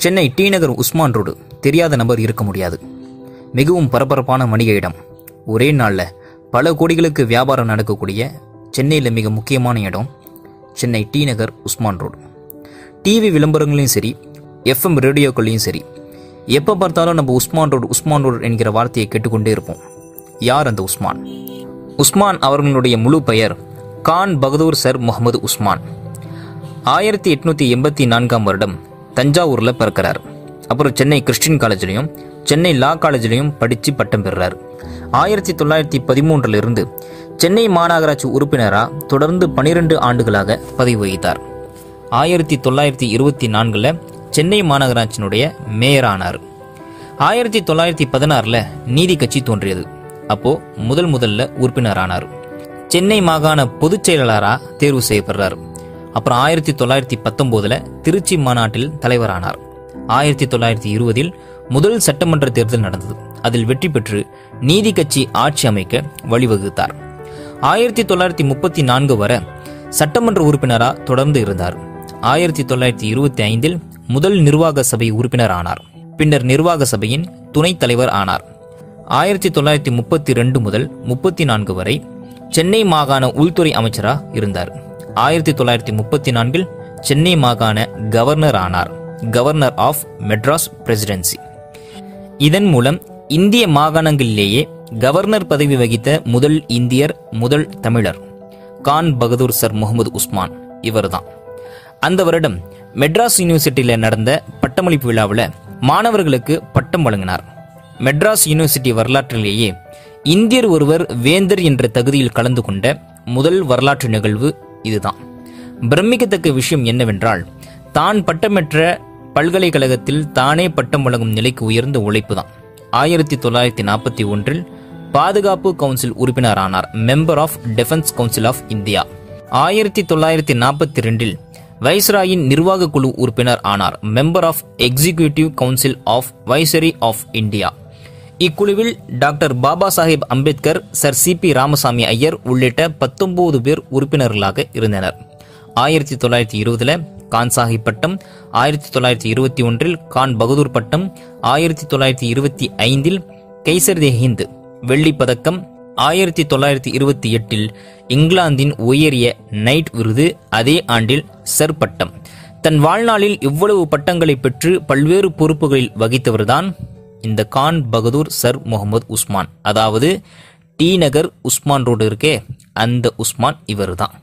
Chennai D நகர் Usman road தெரியாத நபர் இருக்க முடியாது. மிகவும் பரபரப்பான வணிக இடம். ஒரே நாளில் பல கோடிகளுக்கு வியாபாரம் நடக்கக்கூடிய சென்னையில் மிக முக்கியமான இடம் சென்னை டி நகர் உஸ்மான் ரோடு. டிவி விளம்பரங்களையும் சரி, எஃப்எம் ரேடியோக்கள்லையும் சரி, எப்போ பார்த்தாலும் நம்ம உஸ்மான் ரோடு என்கிற வார்த்தையை கேட்டுக்கொண்டே இருப்போம். யார் அந்த உஸ்மான்? உஸ்மான் அவர்களுடைய முழு பெயர் கான் பகதூர் சர் முகமது உஸ்மான். 1884 வருடம் தஞ்சாவூரில் பிறக்கிறார். அப்புறம் சென்னை கிறிஸ்டின் காலேஜ்லையும் சென்னை லா காலேஜ்லையும் படித்து பட்டம் பெறுறார். 1913 சென்னை மாநகராட்சி உறுப்பினராக தொடர்ந்து 12 ஆண்டுகளாக பதவி வகித்தார். 1924 சென்னை மாநகராட்சியினுடைய மேயர் ஆனார். 1916 நீதி கட்சி தோன்றியது. அப்போ முதல்ல உறுப்பினர் ஆனார். சென்னை மாகாண பொதுச் செயலாளராக தேர்வு செய்யப்படுறார். அப்புறம் 1919 திருச்சி மாநாட்டில் தலைவரானார். 1920 முதல் சட்டமன்ற தேர்தல் நடந்தது. அதில் வெற்றி பெற்று நீதி கட்சி ஆட்சி அமைக்க வழிவகுத்தார். 1934 வரை சட்டமன்ற உறுப்பினராக தொடர்ந்து இருந்தார். 1925 முதல் நிர்வாக சபை உறுப்பினர் ஆனார். பின்னர் நிர்வாக சபையின் துணைத் தலைவர் ஆனார். 1932 முதல் 34 வரை சென்னை மாகாண உள்துறை அமைச்சராக இருந்தார். 1934 சென்னை மாகாண கவர்னர் ஆனார். Governor of Madras presidency. இதன் மூலம் இந்திய மாகாணங்களிலேயே கவர்னர் பதவி வகித்த முதல் இந்தியர், முதல் தமிழர் கான் பகதூர் சர் முகமது உஸ்மான் இவர்தான். அந்த வருடம் மெட்ராஸ் யூனிவர்சிட்டியில் நடந்த பட்டமளிப்பு விழாவில் மாணவர்களுக்கு பட்டம் வழங்கினார். மெட்ராஸ் யூனிவர்சிட்டி வரலாற்றிலேயே இந்தியர் ஒருவர் வேந்தர் என்ற தகுதியில் கலந்து கொண்ட முதல் வரலாற்று நிகழ்வு இதுதான். பிரமிக்கத்தக்க விஷயம் என்னவென்றால், தான் பட்டமேற்ற பல்கலைக்கழகத்தில் தானே பட்டம் வழங்கும் நிலைக்கு உயர்ந்த உழைப்பு தான். 1941 பாதுகாப்பு கவுன்சில் உறுப்பினர் ஆனார். Member of defence council of India. 1942 வைஸ்ராயின் நிர்வாக குழு உறுப்பினர் ஆனார். Member of executive council of viceroy of India. இக்குழுவில் டாக்டர் பாபா சாஹேப் அம்பேத்கர், சர் சிபி ராமசாமி ஐயர் உள்ளிட்ட 19 பேர் உறுப்பினர்களாக இருந்தனர். 1920 கான் சாஹிப் பட்டம், 1921 கான் பகதூர் பட்டம், 1925 கைசர் தே ஹிந்த் வெள்ளி பதக்கம், 1928 இங்கிலாந்தின் உயரிய நைட் விருது, அதே ஆண்டில் சர் பட்டம். தன் வாழ்நாளில் இவ்வளவு பட்டங்களை பெற்று பல்வேறு பொறுப்புகளில் வகித்தவர்தான் இந்த கான் பகதூர் சர் முகமது உஸ்மான். அதாவது டி நகர் உஸ்மான் ரோடு இருக்கே, அந்த உஸ்மான் இவர் தான்.